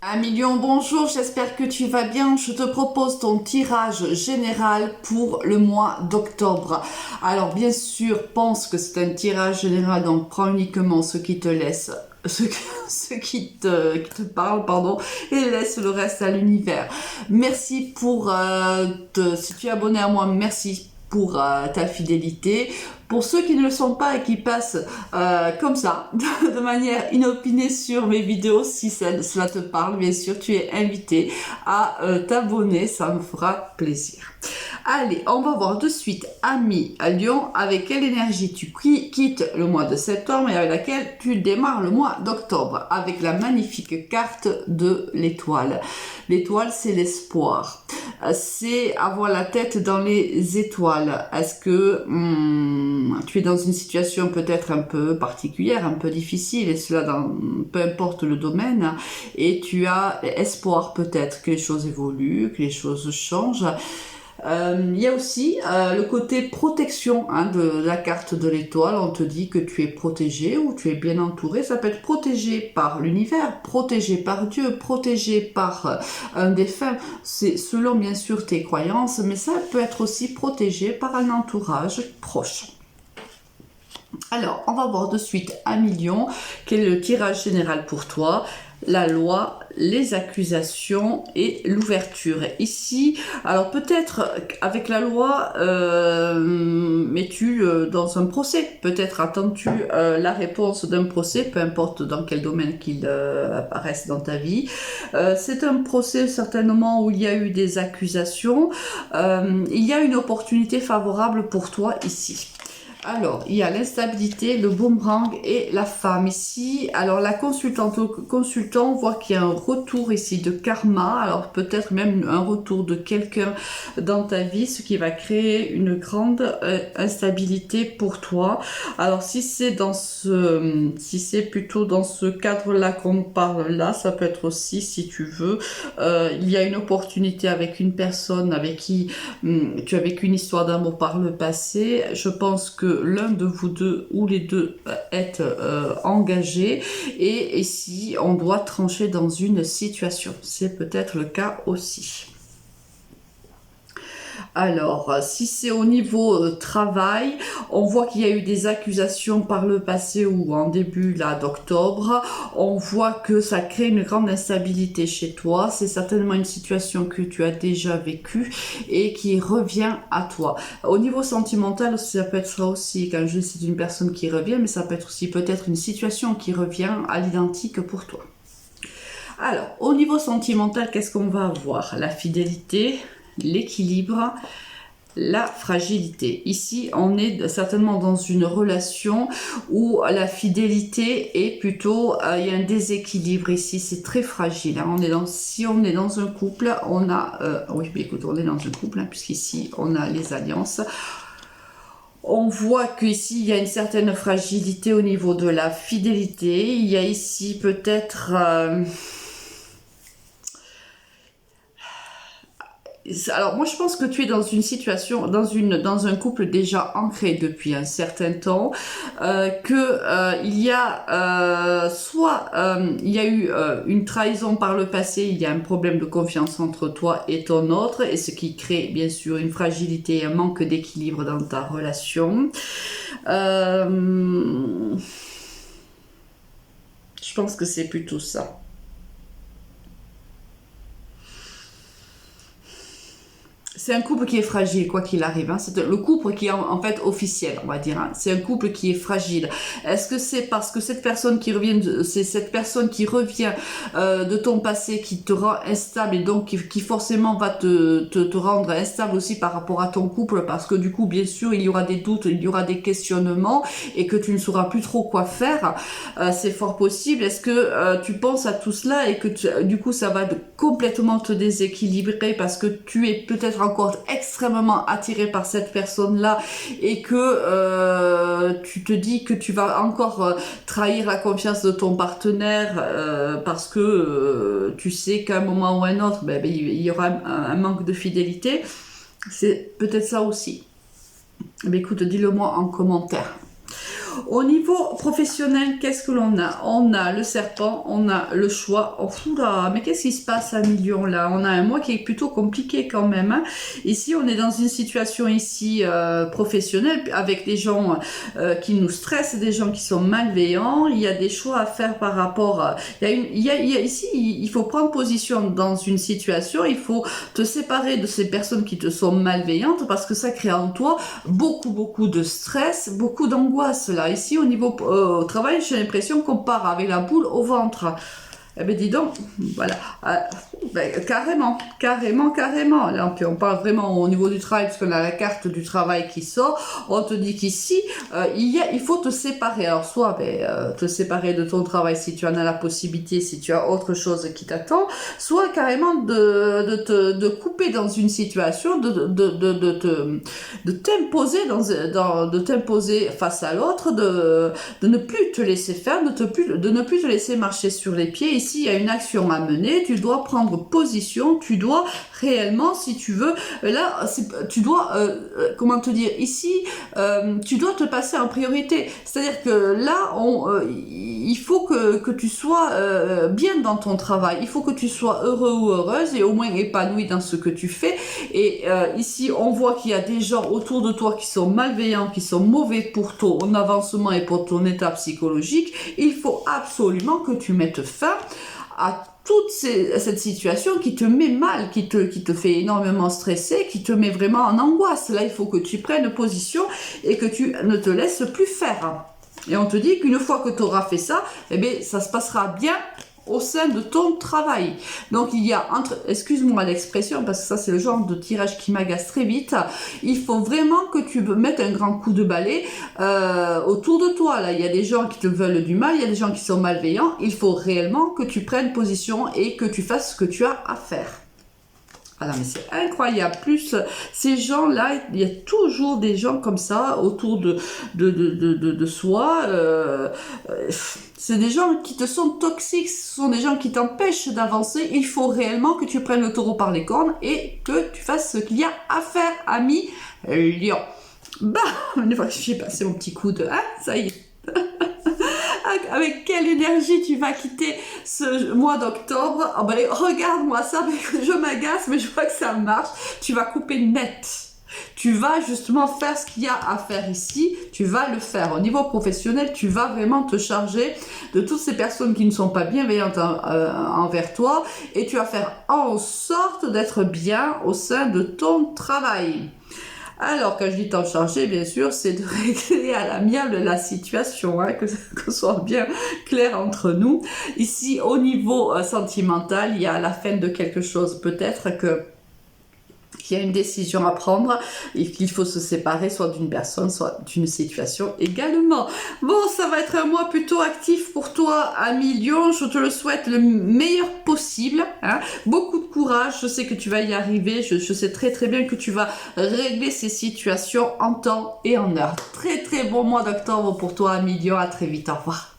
Un million, bonjour, j'espère que tu vas bien. Je te propose ton tirage général pour le mois d'octobre. Alors bien sûr, pense que c'est un tirage général, donc prends uniquement ce qui te laisse, ce qui te parle, pardon, et laisse le reste à l'univers. Merci pour, si tu es abonné à moi, merci pour ta fidélité. Pour ceux qui ne le sont pas et qui passent comme ça, de manière inopinée sur mes vidéos, si cela te parle, bien sûr, tu es invité à t'abonner, ça me fera plaisir. Allez, on va voir de suite, ami à Lion, avec quelle énergie tu quittes le mois de septembre et avec laquelle tu démarres le mois d'octobre, avec la magnifique carte de l'étoile. L'étoile, c'est l'espoir. C'est avoir la tête dans les étoiles. Est-ce que tu es dans une situation peut-être un peu particulière, un peu difficile, et cela dans peu importe le domaine, et tu as espoir peut-être que les choses évoluent, que les choses changent. Il y a aussi le côté protection de la carte de l'étoile. On te dit que tu es protégé ou tu es bien entouré. Ça peut être protégé par l'univers, protégé par Dieu, protégé par un défunt. C'est selon bien sûr tes croyances, mais ça peut être aussi protégé par un entourage proche. Alors, on va voir de suite un million, quel est le tirage général pour toi, la loi, les accusations et l'ouverture. Ici, alors peut-être avec la loi, mets-tu dans un procès, peut-être attends-tu la réponse d'un procès, peu importe dans quel domaine qu'il apparaisse dans ta vie. C'est un procès certainement où il y a eu des accusations, il y a une opportunité favorable pour toi ici. Alors, il y a l'instabilité, le boomerang et la femme ici. Alors, la consultante, le consultant voit qu'il y a un retour ici de karma. Alors, peut-être même un retour de quelqu'un dans ta vie, ce qui va créer une grande instabilité pour toi. Alors, si c'est plutôt dans ce cadre-là qu'on parle là, ça peut être aussi, si tu veux, il y a une opportunité avec une personne avec qui tu as vécu une histoire d'amour par le passé. Je pense que l'un de vous deux ou les deux êtes engagés et si on doit trancher dans une situation, c'est peut-être le cas aussi. Alors, si c'est au niveau travail, on voit qu'il y a eu des accusations par le passé ou en début là d'octobre. On voit que ça crée une grande instabilité chez toi. C'est certainement une situation que tu as déjà vécue et qui revient à toi. Au niveau sentimental, ça peut être ça aussi. Quand je dis c'est une personne qui revient, mais ça peut être aussi peut-être une situation qui revient à l'identique pour toi. Alors, au niveau sentimental, qu'est-ce qu'on va avoir? La fidélité, l'équilibre, la fragilité. Ici, on est certainement dans une relation où la fidélité est plutôt, il y a un déséquilibre ici, c'est très fragile. Hein. Si on est dans un couple, on a, oui, mais écoute, on est dans un couple, hein, puisqu'ici, on a les alliances. On voit qu'ici, il y a une certaine fragilité au niveau de la fidélité. Il y a ici peut-être... Alors moi je pense que tu es dans une situation, dans un couple déjà ancré depuis un certain temps, il y a soit il y a eu une trahison par le passé, il y a un problème de confiance entre toi et ton autre, et ce qui crée bien sûr une fragilité et un manque d'équilibre dans ta relation. Je pense que c'est plutôt ça. C'est un couple qui est fragile, quoi qu'il arrive. Hein. C'est le couple qui est en fait officiel, on va dire. Hein. C'est un couple qui est fragile. Est-ce que c'est parce que cette personne qui revient, de ton passé qui te rend instable et donc qui forcément va te rendre instable aussi par rapport à ton couple, parce que du coup, bien sûr, il y aura des doutes, il y aura des questionnements et que tu ne sauras plus trop quoi faire. C'est fort possible. Est-ce que tu penses à tout cela et que du coup, ça va complètement te déséquilibrer parce que tu es peut-être encore extrêmement attiré par cette personne-là et que tu te dis que tu vas encore trahir la confiance de ton partenaire parce que tu sais qu'à un moment ou à un autre, il y aura un manque de fidélité. C'est peut-être ça aussi. Mais écoute, dis-le moi en commentaire. Au niveau professionnel, qu'est-ce que l'on a? On a le serpent, on a le choix. Oh là, mais qu'est-ce qui se passe à Million là? On a un mois qui est plutôt compliqué quand même. Hein. Ici, on est dans une situation ici professionnelle avec des gens qui nous stressent, des gens qui sont malveillants. Il y a des choix à faire par rapport. Ici, il faut prendre position dans une situation. Il faut te séparer de ces personnes qui te sont malveillantes parce que ça crée en toi beaucoup de stress, beaucoup d'angoisse là. Ici, au niveau travail, j'ai l'impression qu'on part avec la boule au ventre. Eh ben dis donc, voilà, carrément. Là, on parle vraiment au niveau du travail, parce qu'on a la carte du travail qui sort. On te dit qu'ici, il faut te séparer. Alors, soit te séparer de ton travail si tu en as la possibilité, si tu as autre chose qui t'attend, soit carrément de couper dans une situation, de t'imposer de t'imposer face à l'autre, de ne plus te laisser faire, de ne plus te laisser marcher sur les pieds. Ici, il y a une action à mener, tu dois prendre position, tu dois réellement, si tu veux, là, tu dois, comment te dire, ici, tu dois te passer en priorité. C'est-à-dire que là, il faut que tu sois bien dans ton travail, il faut que tu sois heureux ou heureuse et au moins épanoui dans ce que tu fais. Et ici, on voit qu'il y a des gens autour de toi qui sont malveillants, qui sont mauvais pour ton avancement et pour ton état psychologique. Il faut absolument que tu mettes fin à toute cette situation qui te met mal, qui te fait énormément stresser, qui te met vraiment en angoisse. Là, il faut que tu prennes position et que tu ne te laisses plus faire. Et on te dit qu'une fois que tu auras fait ça, eh bien, ça se passera bien au sein de ton travail. Donc il y a excuse-moi l'expression parce que ça c'est le genre de tirage qui m'agace très vite, il faut vraiment que tu mettes un grand coup de balai autour de toi. Là il y a des gens qui te veulent du mal, il y a des gens qui sont malveillants, il faut réellement que tu prennes position et que tu fasses ce que tu as à faire. Ah non, mais c'est incroyable. Plus ces gens-là, il y a toujours des gens comme ça autour de soi. C'est des gens qui te sont toxiques, ce sont des gens qui t'empêchent d'avancer. Il faut réellement que tu prennes le taureau par les cornes et que tu fasses ce qu'il y a à faire, ami lion. Bah, une fois que j'ai passé mon petit coup de... Hein, ça y est. Avec quelle énergie tu vas quitter ce mois d'octobre? Oh ben, regarde-moi ça, je m'agace, mais je vois que ça marche. Tu vas couper net. Tu vas justement faire ce qu'il y a à faire ici, tu vas le faire. Au niveau professionnel, tu vas vraiment te charger de toutes ces personnes qui ne sont pas bienveillantes envers toi et tu vas faire en sorte d'être bien au sein de ton travail. Alors, quand je dis t'en charger, bien sûr, c'est de régler à l'amiable la situation, hein, que ce soit bien clair entre nous. Ici, au niveau sentimental, il y a la fin de quelque chose. Peut-être qu'il y a une décision à prendre et qu'il faut se séparer soit d'une personne, soit d'une situation également. Bon, ça va être un mois plutôt actif pour toi, ami Lion. Je te le souhaite le meilleur possible. Hein. Beaucoup de courage. Je sais que tu vas y arriver. Je sais très bien que tu vas régler ces situations en temps et en heure. Très bon mois d'octobre pour toi, ami Lion. À très vite. Au revoir.